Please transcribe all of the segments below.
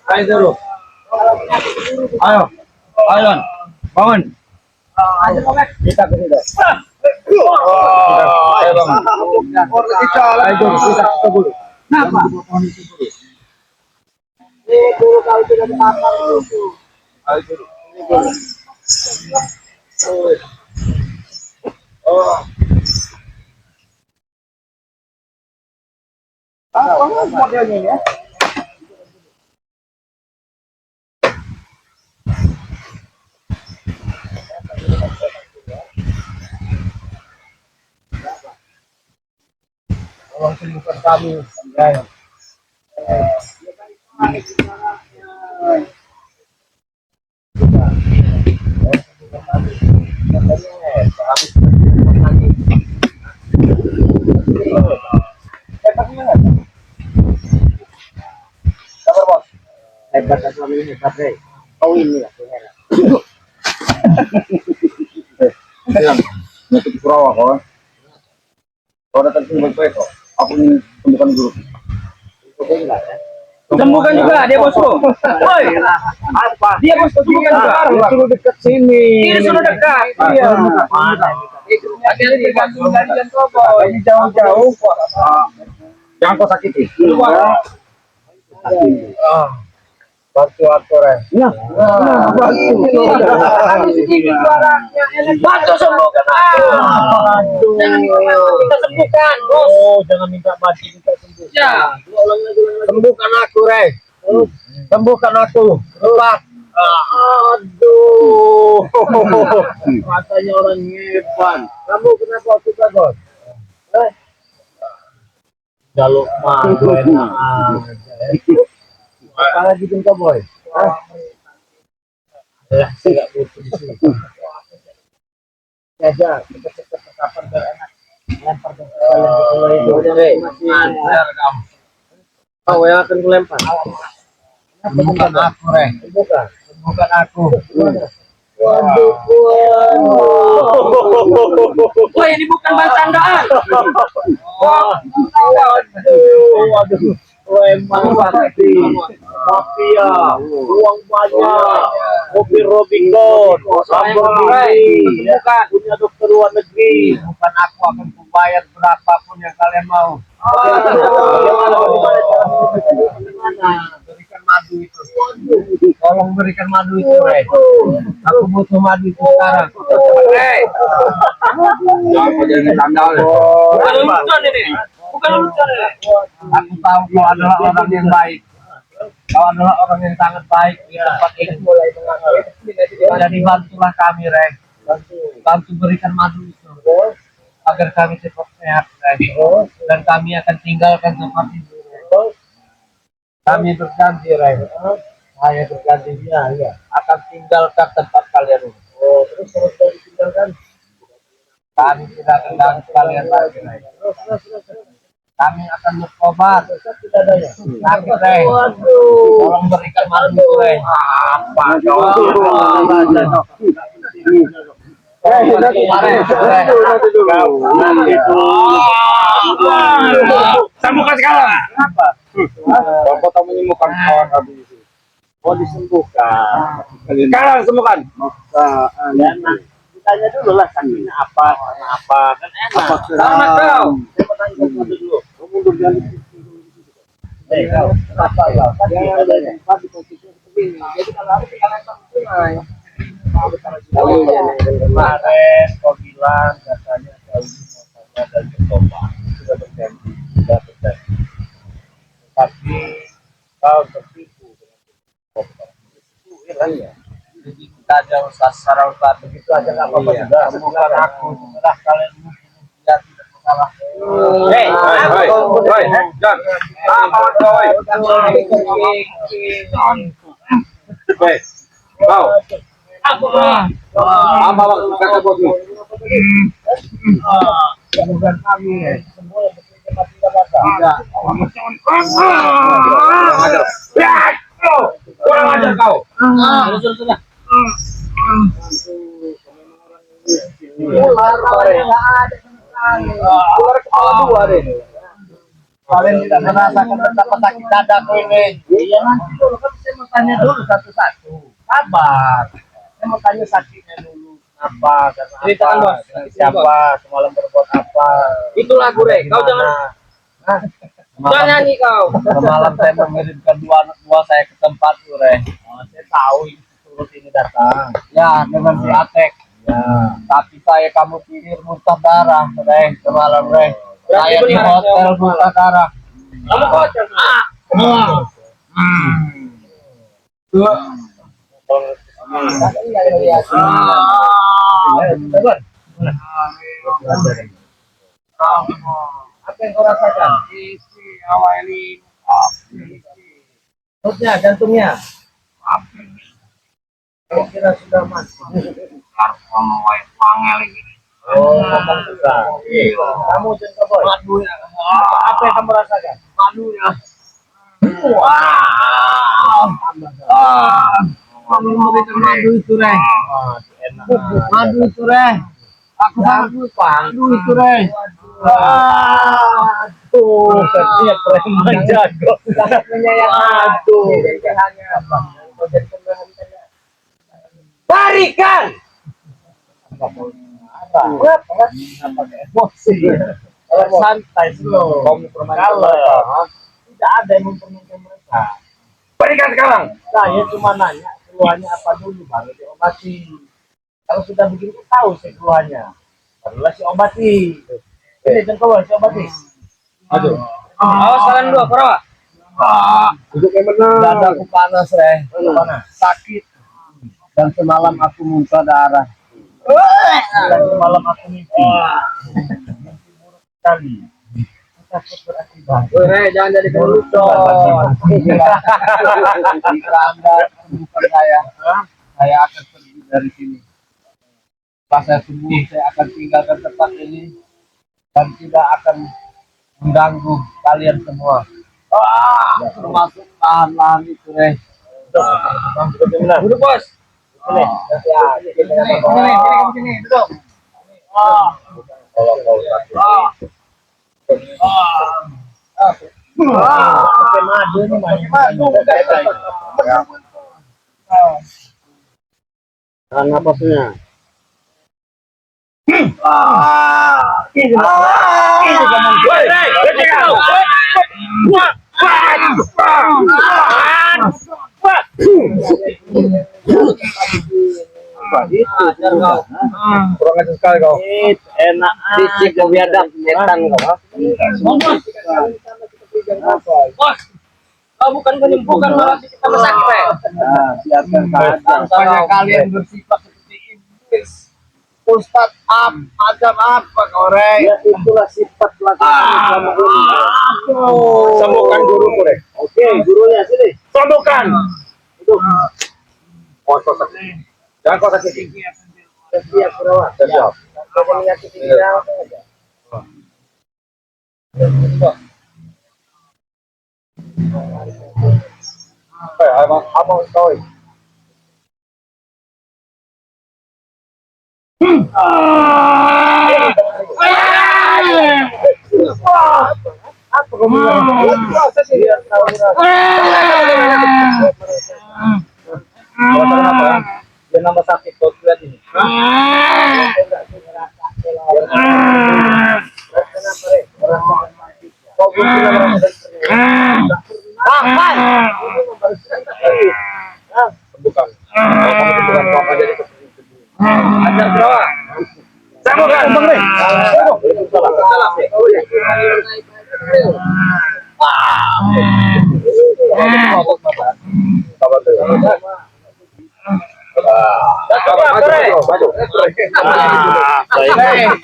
Ayo dulu. Ayo, ayo, bangun. Kita ke situ. Ayo bangun. Ayo kita ke dulu. Kenapa? Itu kalau tidak ditangkap itu. Ayo dulu. Oh. Apa modelnya ya? Orang bukan kami, ya. Hebat selama ini hebat deh. Kau ini lah. Jangan, itu perawa kau. Kau datang sini berapa kok? Aku ini sembuhkan guru. Sembuhkan juga dia bosku. Woi, apa? Dia bosku sembuhkan juga. Suruh dekat sini. Ini sudah dekat. Iya. Ada di Bandung dari yang kau. Jauh-jauh kok. Jangan kau sakiti. Bantu aku ya. Bantu sembuhkan aku. Kita sembuhkan, bos. Oh, jangan minta bantu, kita sembuh. Ya. Sembuhkan aku, sembuhkan aku. Cepat. Aduh. Rasanya orang hebat. Kamu kenapa suka, bos? Jaluk mah. Apa lagi kau boy? Ya, saya butuh di sini. Jaga, kita cepat kapan berenak. Lempar ke kalian itu deh. Anjar kamu. Kau yang akan kulempar. Bukan aku, bukan aku. Waduh, wah ini bukan bercandaan. Waduh. Emang pasti mafia, uang banyak, mobil Robinson, Lamborghini, punya dokter luar negeri. Bukan aku akan membayar berapapun yang kalian mau. Berikan madu itu. Tolong berikan madu itu, Aku butuh madu itu sekarang. Jangan sandal. Bukan lucu ini. Bukan lucu ini. Aku tahu kau adalah orang yang baik. Kau adalah orang yang sangat baik di tempat ini. Jadi bantulah kami, Bantu berikan madu itu agar kami cepat sehat, dan kami akan tinggalkan tempat ini. Kami berjanji, saya berjanji akan tinggalkan tempat kalian ini. Terus ditinggalkan. Kami tidak akan ganggu kalian lagi, Kami akan bertobat. Tapi, tolong berikan madu, Apa sembuhkan sekarang. Apa? Bapak tahu menyembuhkan kawan kami. Oh, disembuhkan. Sekarang sembuhkan. Tanya dulu lah sakitnya apa, karena apa, kan enak. Sama kau. Saya mau tanya dulu. Kamu mundur jalan. Kau apa ya? Tadi posisi seperti ini. Jadi kalau harus kita lempar sungai. Kemarin kau bilang katanya kau ini mau dari Toba sudah berjanji, tapi kau tertipu dengan Toba. Itu hilangnya. Jadi kita aja secara ustaz begitu aja nggak apa-apa juga. Bukan aku setelah kalian tidak salah. Hei, John. Kau. Apa kata bosmu? Bukan kami, semua yang bekerja tidak baca. Tidak. Kurang ajar kau. Sudah. Ular kepala dua deh. Kalian tidak merasakan betapa sakit dadaku ini. Iya nanti dulu kan saya mau tanya dulu satu-satu. Sabar. Saya mau tanya sakitnya dulu. Apa? Ceritakan bos. Siapa? Semalam berbuat apa? Itulah Gure. Kau jangan. Jangan nyanyi kau. Semalam saya mengirimkan dua anak buah saya ke tempat Gure. Saya tahu ini suruh ini datang. Ya dengan si Atek. Ya. Tapi kamu pikir muntah darah, semalam saya di hotel muntah darah. Kamu hotel? Apa yang kau rasakan? Isi awali. Perutnya, jantungnya. Kira sudah mati. Oh, kamu coba boy. Madu ya. Apa yang kamu rasakan? Madu ya. Wah. Madu itu reh. Madu itu reh. Aku madu itu reh. Tuh, setiap preman jago. Sangat menyayang madu. Hanya apa? Barikan. Apa emosi? Kalau santai slow, kalau tidak ada yang mempermainkan mereka. Berikan sekarang. Saya cuma nanya keluhannya apa dulu baru diobati. Kalau sudah begitu tahu sih keluhannya, barulah si obati. Ini dan keluar si obati. Aduh. Awas kalian dua, Korawa. Duduk yang benar. Dadaku panas, sakit. Dan semalam aku muntah darah. Dan semalam aku mimpi buruk sekali. Takut berakibat. Jangan jadi gelut dong. Jika Anda bukan saya akan pergi dari sini. Pas saya sembuh, saya akan tinggalkan tempat ini dan tidak akan mengganggu kalian semua. Termasuk lahan-lahan itu, Duduk, bos. Sini, duduk. Tahan napasnya. Kurang ajar sekali kau. Enak aja kau biadab netan kau. Bos, kau bukan menyembuhkan malah bikin tambah sakit. Biarkan keadaan kalian bersifat seperti iblis. Ustadz macam apa kau ya itulah sifat laki-laki selama ini. Sembuhkan guru kore. Oke, gurunya sini. Sembuhkan. Itu. Kosong sakit. Jangan kau sakit. Siap perawat. Siap. Kau menyakiti dia saja. Abang kau. Apa kamu proses ini? Dia nambah sakit kau lihat ini. Bukan. Ajar berapa? Saya mau kan, Bang Rey.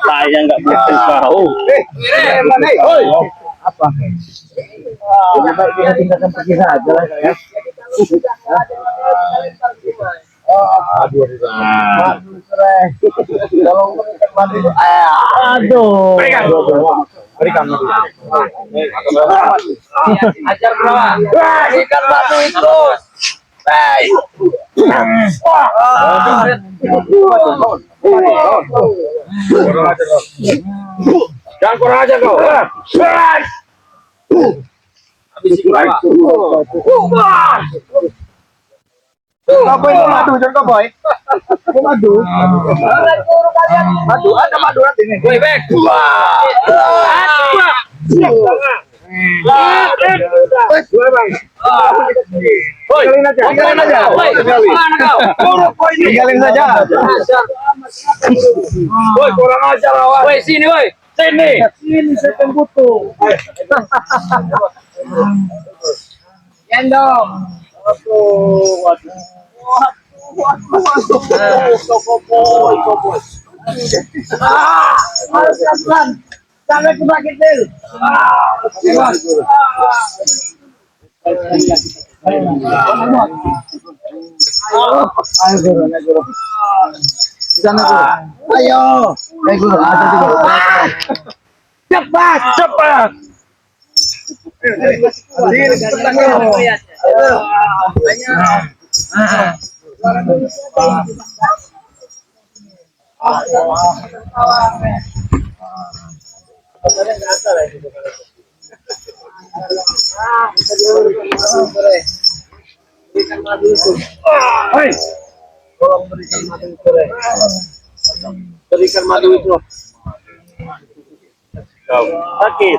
Saya nggak bisa tahu. Apa? Dia tinggalkan pergi saja lah ya. Aduh. Berikan. Ajar berawan. Ikan batu itu. Baik. Jangan kurang aja kau. Habis itu Kau itu madu, jangan kau boy. Kau madu. Madu, ada madu nanti nih. woi, back. Tinggalin aja. Tinggalin aja. Mana kau? Tinggalin saja. Woi, kurang ajar awan. Woi, sini woi. Sini. Ini saya butuh. Gendong. Sampai ke bukit kecil. Ayo. Cepat, cepat. Hei. Tolong berikan madu itu. Berikan madu itu. Sakit.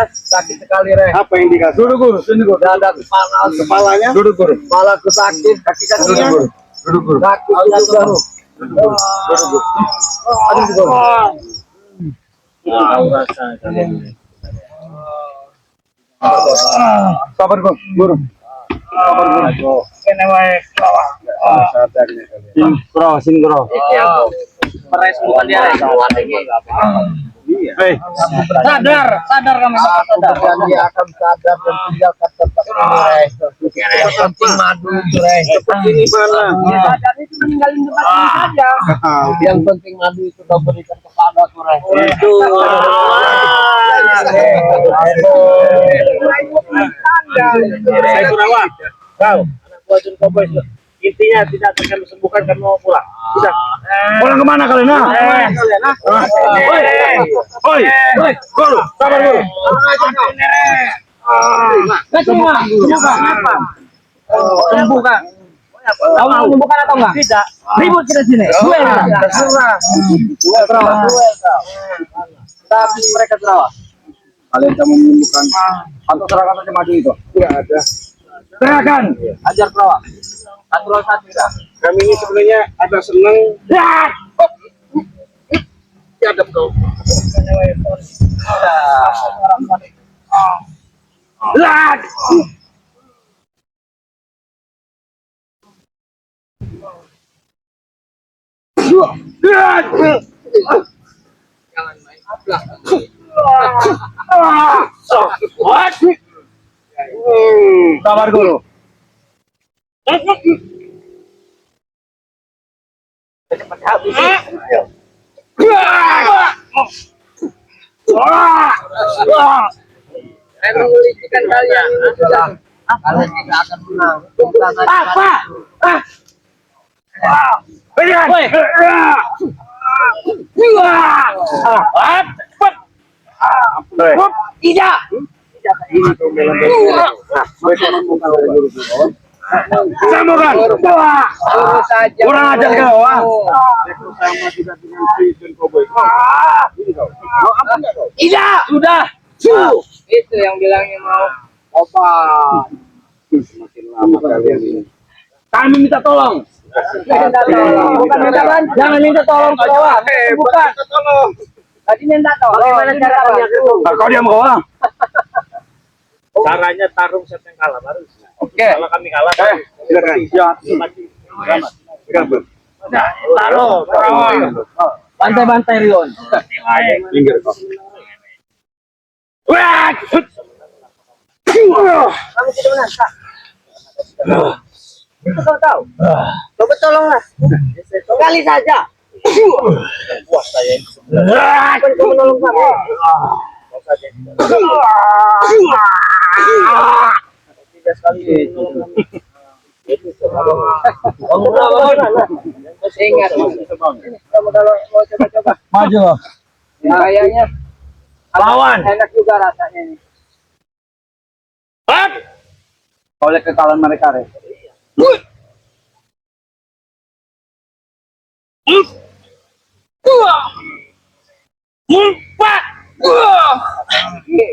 Sakit sekali, Re. Apa yang dikasih? Duduk guru, sini guru. Dada panas, Kepalanya? Duduk guru. kepalaku sakit, kaki-kakinya Duduk guru. sakit juga. Duduk guru. Aduh, guru. Sabar guru. Guru. Sabar guru. Kene wae. Sini guru. Iki aku. Peres bukan dia, Re. Hei. Sadar kami sadar. Dia akan sadar dan tinggalkan tempat ini, Re. Yang penting madu itu, Re. Tempat ini mana? Sadar itu meninggalin tempat ini saja. Yang penting madu itu kau berikan kepada aku, Re. Itu. Saya Kurawa. Kau, anak buah Jun Cowboy. Intinya tidak akan disembuhkan karena mau pulang. Sudah. Pulang kemana kalian? Oi, guru, sabar guru. Sembuh kan? Kau mau menyembuhkan atau enggak? Tidak. Ribut kita sini. Duel. Terserah. Tapi mereka terawat. Kalian kamu menyembuhkan atau serahkan saja madu itu? Tidak ada. Serahkan. Ajar terawat. Satu lawan satu. Kami ini sebenarnya ada senang. Tiadap kau. Lad. Jangan main ablak. Sabar guru. Cepat habis. Saya mengulikan kalian ini sudah. Kalian tidak akan menang. Berikan. Tidak. Sambungkan. Kurang ajar kau. Sama juga dengan Jun Cowboy. Tidak. Sudah. Itu yang bilangnya mau obat. Semakin lama kalian ini. Kami minta tolong. Bukan minta bantuan. Jangan minta tolong ke bawah. Bukan. Tadi minta tolong. Bagaimana caranya? Kau diam kau. Caranya tarung siapa yang kalah baru. Oke. Kalau kami kalah, silakan. Silakan. Taruh. Bantai-bantai Rion. Minggir kau. Kamu tidak menang. Itu kau tahu. Coba tolonglah. Sekali saja. Puas saya. Kau menolong kamu. Tidak sekali. Ingat. Kamu kalau mau coba-coba. Maju loh. Kayaknya Lawan. enak juga rasanya ini. Oleh kekalahan mereka, Re.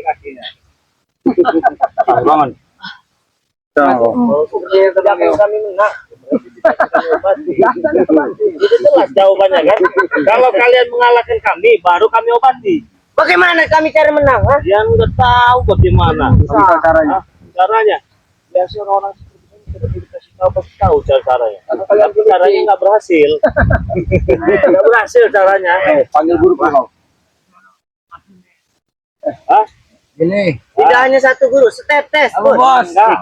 Kakinya. Bangun. Tidak kami menang. Itu jelas jawabannya kan. Kalau kalian mengalahkan kami, baru kami obati. Bagaimana kami cara menang? Ha? Yang nggak tahu bagaimana Caranya. caranya. Biasa orang tidak dikasih tahu pasti tahu caranya. Tapi caranya nggak berhasil. Nggak berhasil caranya. Panggil guru kau. Hah? Ini. Tidak hanya satu guru, setetes. Halo, Bos. Enggak.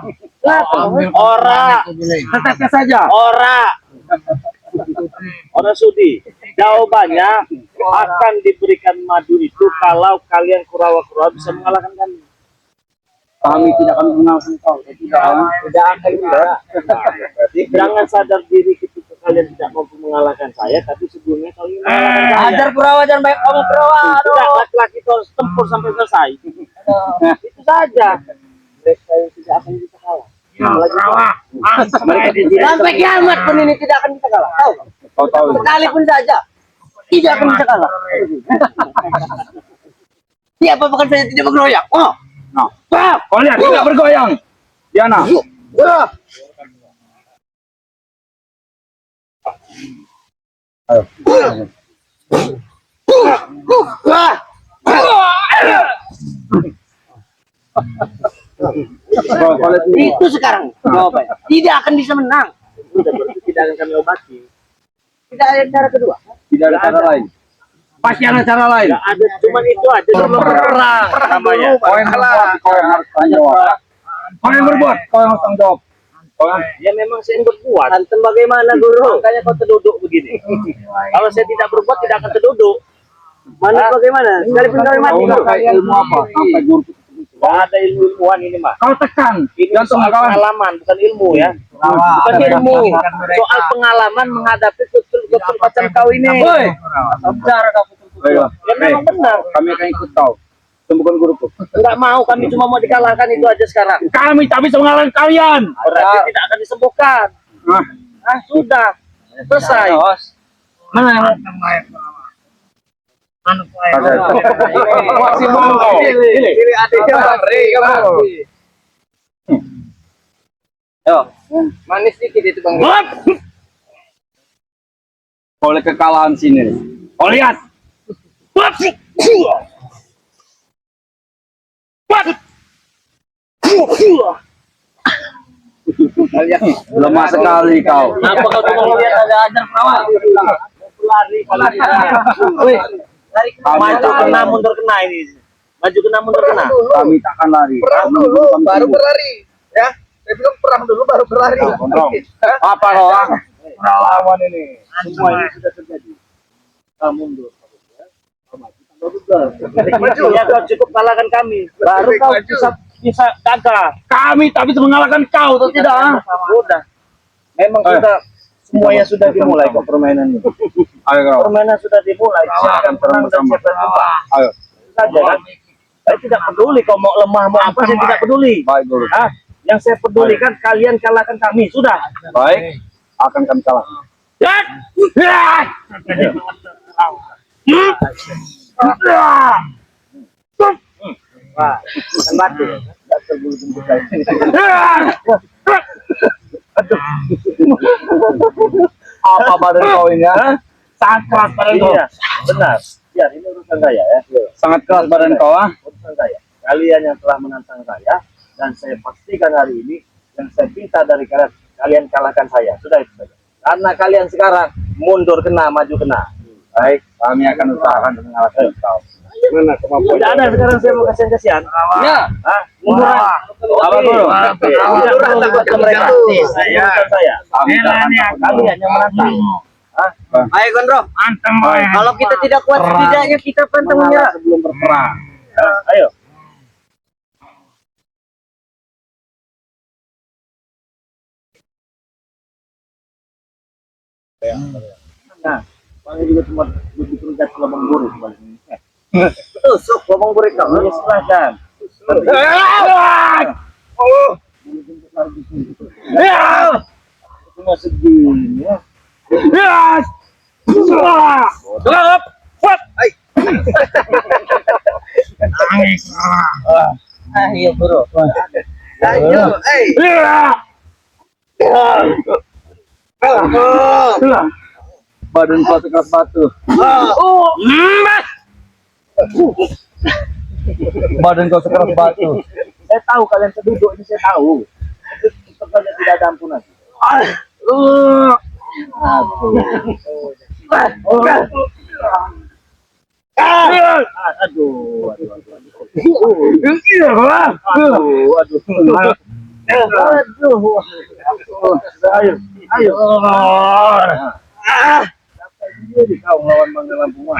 Ora, Tetesnya saja. Ora sudi. Jawabannya akan diberikan madu itu kalau kalian kurawa-kurawa bisa mengalahkan kami. Kami tidak akan mengalahkan kau. Tidak akan juga. Jangan sadar diri ketika kalian tidak mampu mengalahkan saya, tapi sebelumnya kalian mengalahkan saya. Ajar Kurawa jangan baik omong Kurawa. Tidak, laki-laki itu harus tempur sampai selesai. Itu saja. Mereka yang tidak akan bisa kalah. Mereka tidak Sampai kiamat pun ini tidak akan bisa kalah. Tahu? Kau tahu. Sekalipun saja tidak akan bisa kalah. Siapa bukan saya tidak bergoyang? Oh, Nah, kau lihat tidak bergoyang. Diana. Ayo. Itu sekarang jawabannya. Tidak akan bisa menang. sudah berarti tidak akan kami obati. Tidak ada cara kedua. Tidak ada cara lain. Pasti ada cara lain. Tidak ada, cuman itu aja sebelum berperang namanya. Kau yang berbuat, kau yang harus tanggung jawab. Kau yang berbuat, kau yang harus tanggung jawab. Ya memang saya yang berbuat. Antum bagaimana guru? Makanya kau terduduk begini. Kalau saya tidak berbuat tidak akan terduduk. Mana bagaimana? Sekalipun kami mati. Kau pakai ilmu apa? Sampai guru. Tidak ada ilmu-ilmuwan ini mah. Kau tekan. Ini Jantung soal kawan. pengalaman, bukan ilmu ya. Bukan ilmu. Soal pengalaman menghadapi betul-betul macam kau ini. Woi. Bicara kau Ayo. Ya memang benar. Kami akan ikut kau. Sembuhkan guruku. Enggak mau, kami cuma mau dikalahkan itu aja sekarang. Kami tak bisa mengalahkan kalian. Berarti tidak akan disembuhkan. Nah, Sudah. Selesai. mana? Masih mau kau. Pilih adiknya Bang kamu. Yo. Manis dikit itu Bang. Oleh kekalahan sini. Kau lihat. Lemah sekali kau. Apa kau cuma melihat ada ajar perawat? Lari, Wih, lari maju kena mundur kena ini. Maju kena mundur kena. Kami tak akan lari. perang dulu baru berlari. Ya, saya bilang perang dulu baru berlari. Kontrol. Apa kau? Lawan ini. Semua ini sudah terjadi. Kamu mundur. Ya kau cukup kalahkan kami. Baru kau bisa gagah. Kami tak bisa mengalahkan kau, atau tidak? Sudah. Memang sudah semuanya sudah dimulai kok permainan ini. Ayo kau. Permainan sudah dimulai. Siapa yang menang dan siapa yang kalah. Ayo. Saja kan. Saya tidak peduli kau mau lemah mau apa, saya tidak peduli. Baik guru. Ah, yang saya pedulikan kalian kalahkan kami. Sudah. Baik. Akan kami kalah. Wah, kan batu. Tidak terbulu-bulu kayak ini. Apa badan kau ini? Ya? Sangat keras badan kau. Iya, benar. Biar ini urusan saya ya. Sangat keras badan kau, ah. Urusan saya. Kalian yang telah menantang saya dan saya pastikan hari ini yang saya minta dari kalian, kalian kalahkan saya. Sudah itu saja. Karena kalian sekarang mundur kena, maju kena. Baik, kami akan usahakan untuk mengalahkan kau. Mana kemampuan? Tidak ada sekarang saya mau kasihan-kasihan. Ya. Ah, munduran. Apa guru? Munduran takut ke mereka. Urusan saya. Kami tak akan takut. Kami hanya menantang. Ayo Gondro. Antem, Kalau kita tidak kuat, setidaknya kita pantang menyerah. Sebelum berperang. Ayo. Nah, paling juga cuma diperingkat lubang burik paling. Tusuk lubang burik kamu ya silahkan. Cuma segini ya. Gelap. What? Ayo bro. Ayo, Badan kau sekeras batu. Badan kau sekeras batu. Saya tahu kalian seduduk ini, saya tahu. Itu kalian tidak ada ampunan. Aduh. Ayo. Jadi kau melawan Bangga Lampung.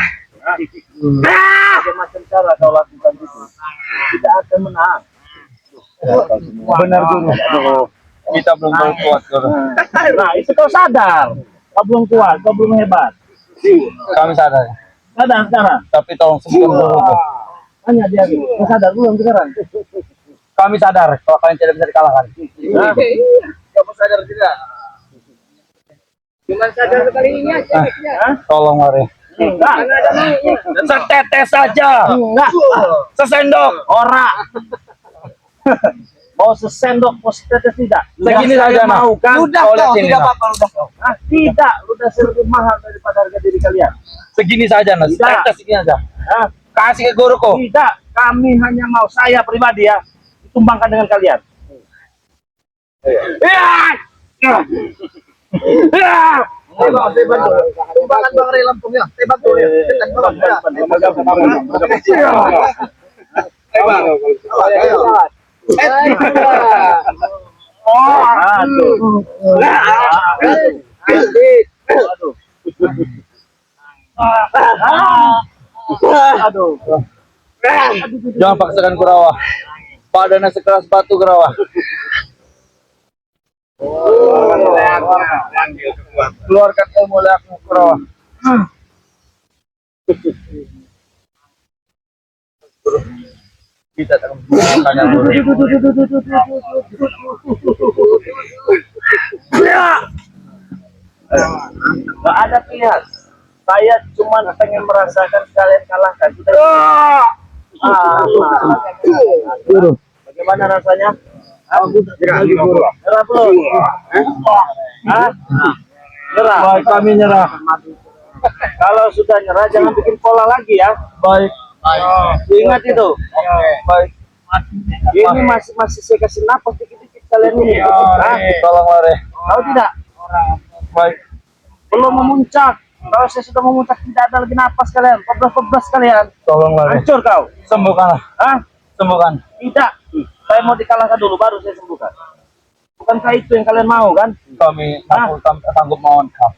Macam cara kau lakukan itu tidak akan menang. Benar guru. Kita belum kuat guru. Nah itu kau sadar. Kau belum kuat, kau belum hebat. Kami sadar. Sadar sekarang. Tapi tolong sembuhkan guru. Hanya dia. Kau sadar belum sekarang? Kami sadar kalau kalian tidak bisa dikalahkan. Kamu sadar tidak? Cuma sadar sekali ini aja. Tolong mari. Enggak. Setetes saja. Enggak. Sesendok. Ora. Mau sesendok, mau setetes tidak. Segini saja nah. Mau kan? Udah Kau lihat kau, sini, tidak nah. apa-apa, udah kau. Ah, tidak, udah lebih mahal daripada harga diri kalian. Segini saja nah. Tidak. Setetes segini aja. Ah, Kasih ke guruku. tidak, kami hanya mau saya pribadi ya ditumbangkan dengan kalian. Saya bantu. Tumbangan Bang Ray Lampung ya. Saya bantu ya. Aduh. Jangan paksakan Kurawa. Badannya sekeras batu Kurawa. Keluarkan ilmu lekmu Kurawa. Kita akan menggunakannya guru. Gak ada pilihan. Saya cuma pengen merasakan kalian kalahkan. Sudah. Guru. Bagaimana rasanya? Nyerah belum? Hah? Nyerah. Baik, kami nyerah. Kalau sudah nyerah jangan bikin pola lagi ya. Baik. Ingat itu. Baik. Ini masih saya kasih napas dikit-dikit kalian ini. Hah? Tolong mari. Tahu tidak? Baik. Belum memuncak. Kalau saya sudah memuncak tidak ada lagi napas kalian. 14 kalian. Tolong mari. Hancur kau. Sembuhkanlah. Hah? Sembuhkan. Tidak. Saya mau dikalahkan dulu baru saya sembuhkan. Bukankah itu yang kalian mau kan? Kami sanggup melawan kau.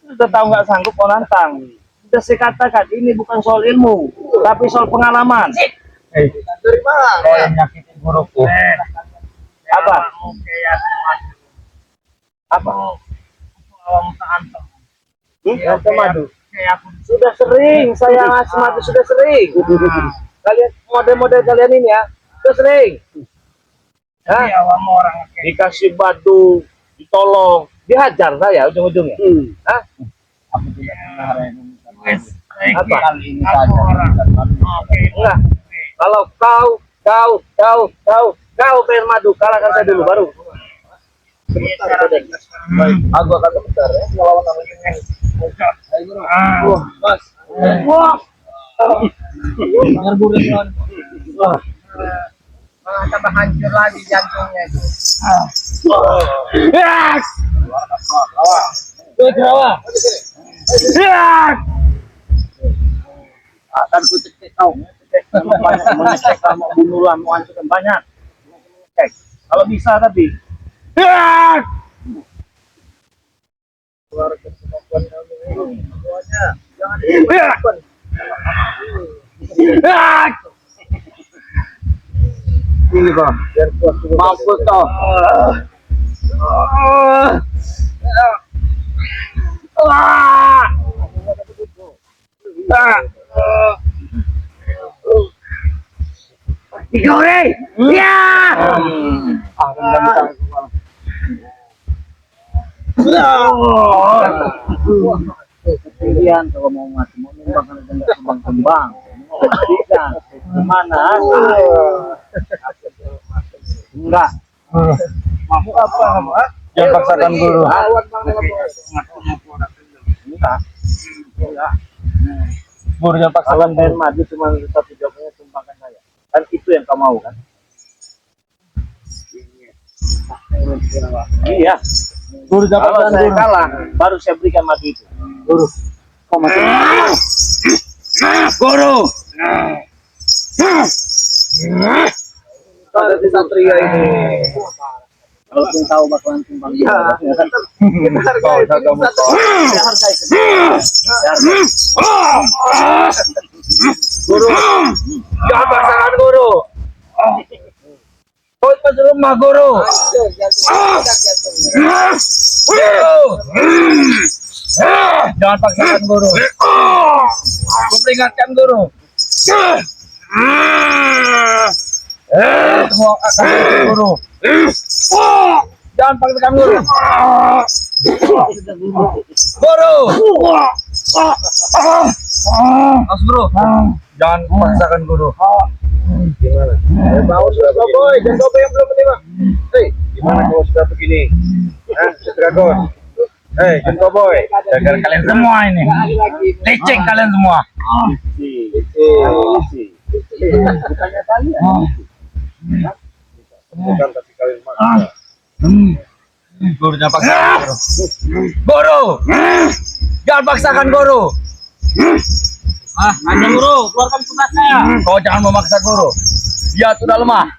Sudah tahu nggak sanggup mau nantang. Sudah saya katakan ini bukan soal ilmu, tapi soal pengalaman. Dari mana? Kau yang nyakitin guruku. Apa? Apa? Antem madu. Sudah sering saya ngasih madu, sudah sering. Kalian model-model kalian ini ya, sudah sering. Hah? Dikasih batu, ditolong, dihajar saya ujung-ujungnya. Hah? Aku tidak pernah Apa? kali ini saja. Enggak. Kalau kau pengen madu, kalahkan saya dulu baru. Aku akan sebentar ya melawan namanya. Mas. Wah. Dengar burin. Wah. Malah tambah hancur lagi jantungnya itu. Yes. Kerawa. Yes. Akan ku cek kau. Banyak mengecek, mau bunuh lah, mau hancurkan banyak. Cek. Kalau bisa tapi. Yes. Keluarkan kemampuan kamu semuanya. Jangan Yes. Yes. Ini kok. Mampus toh. Digoreng. Ya. Kemudian kalau mau mati mau numbang kan kembang-kembang. Bisa. Gimana? Enggak. Mau apa kamu? Jangan paksakan guru. Enggak. Guru jangan paksakan dan maju cuma satu jawabnya tumbangkan saya. Kan itu yang kamu mau kan? Iya. Guru jangan Kalau paksakan saya guru. kalah, baru saya berikan madu itu. Guru. Kau masih Guru. Ada di Satria ini. kalau pun tahu bakalan tumbang. Iya. Kita hargai. Guru, jangan paksakan guru. Kau masuk rumah guru. Guru, jangan paksakan guru. Aku peringatkan guru. Semua akan guru. Jangan paksakan guru. Guru. Mas guru. Jangan paksakan guru. Gimana? Mau sudah boy, jangan boy yang belum menerima. Hei, gimana kalau sudah begini? Dragon. Hei, jangan boy. Jaga kalian semua ini. Lecek kalian semua. Bukan tapi kalian maksa. Guru jangan paksakan guru. Guru, jangan paksakan guru. Ada guru, keluarkan surat saya. Kau jangan memaksa guru. Dia sudah lemah.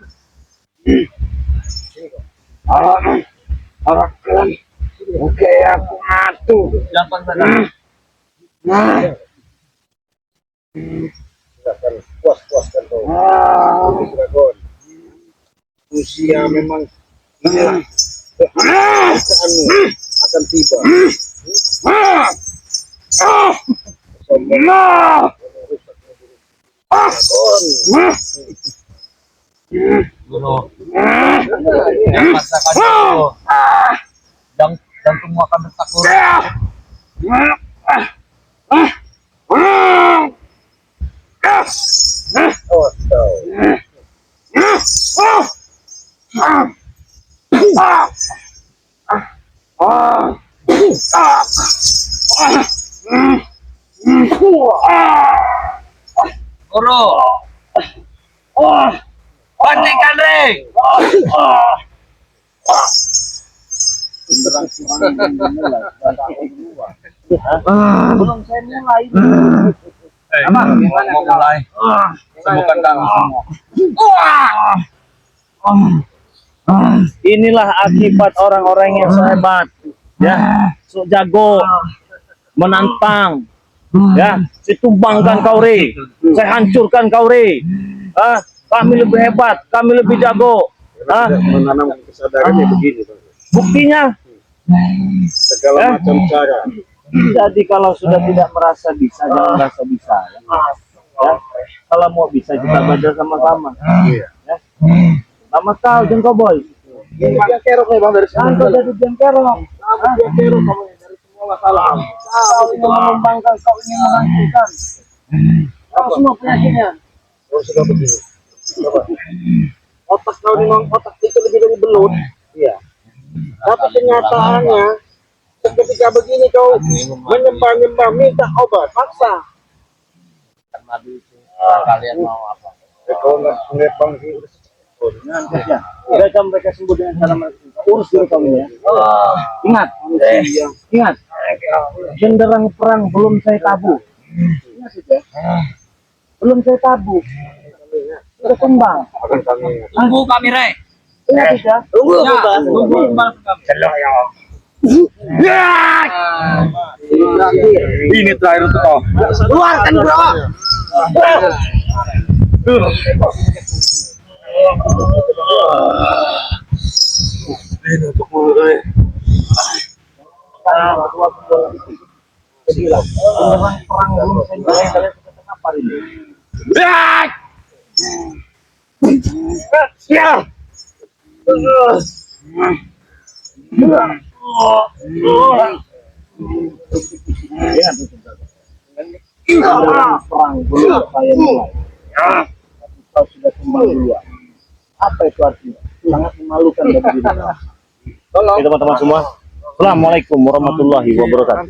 Oke, aku atu. Jangan paksakan. Puas-puaskan kau. Dragon. Usia memang inilah keadaanmu akan tiba. Guru, jangan paksakan guru. Dan semua akan bertak guru. Oh, tahu. Guru, bantingkan ring. Belum saya mulai. Mau mulai. Sembuhkan kami semua. Inilah akibat orang-orang yang hebat, ya, so jago, menantang, ya, situmbangkan kau re, saya hancurkan kau re, kami lebih hebat, kami lebih jago, Menanam kesadaran ya begini, Bang. buktinya, Segala macam cara. jadi kalau sudah tidak merasa bisa, jangan merasa bisa, ya. Kalau mau bisa kita belajar sama-sama, Iya. ya. Sama kau, jengko boy. Dia kerok nih Bang dari Jangan kau jadi jengkerok. Dia kerok kamu dari semua masalah. Kau ingin mengembangkan, kau ingin menghancurkan. Kau semua penyakitnya. Oh, sudah begini. Coba. Otak kau memang otak itu lebih dari belut. Iya. Tapi kenyataannya ketika begini kau menyembah-nyembah minta obat paksa. Kalian mau apa? Kau nggak ngeliat Bang sih. Nanti ya. Jaga mereka sembuh dengan cara mereka. Urus dulu kamu ya. Ingat, ingat. Genderang perang belum saya tabu. Ingat ya. Belum saya tabu. Sudah kembang. Akan kami. Tunggu kami, Re. Ingat ya. Tunggu, Tunggu balas kami. Ini terakhir untuk kau. Keluarkan bro. Ini untuk mulai. Beneran perang belum saya mulai, kalian sudah kenapa ini? Ya. Beneran perang belum saya mulai. Tapi kau sudah tumbang duluan. Apa itu artinya? Sangat memalukan bagi diri kau. Oke teman-teman semua. Assalamualaikum warahmatullahi wabarakatuh.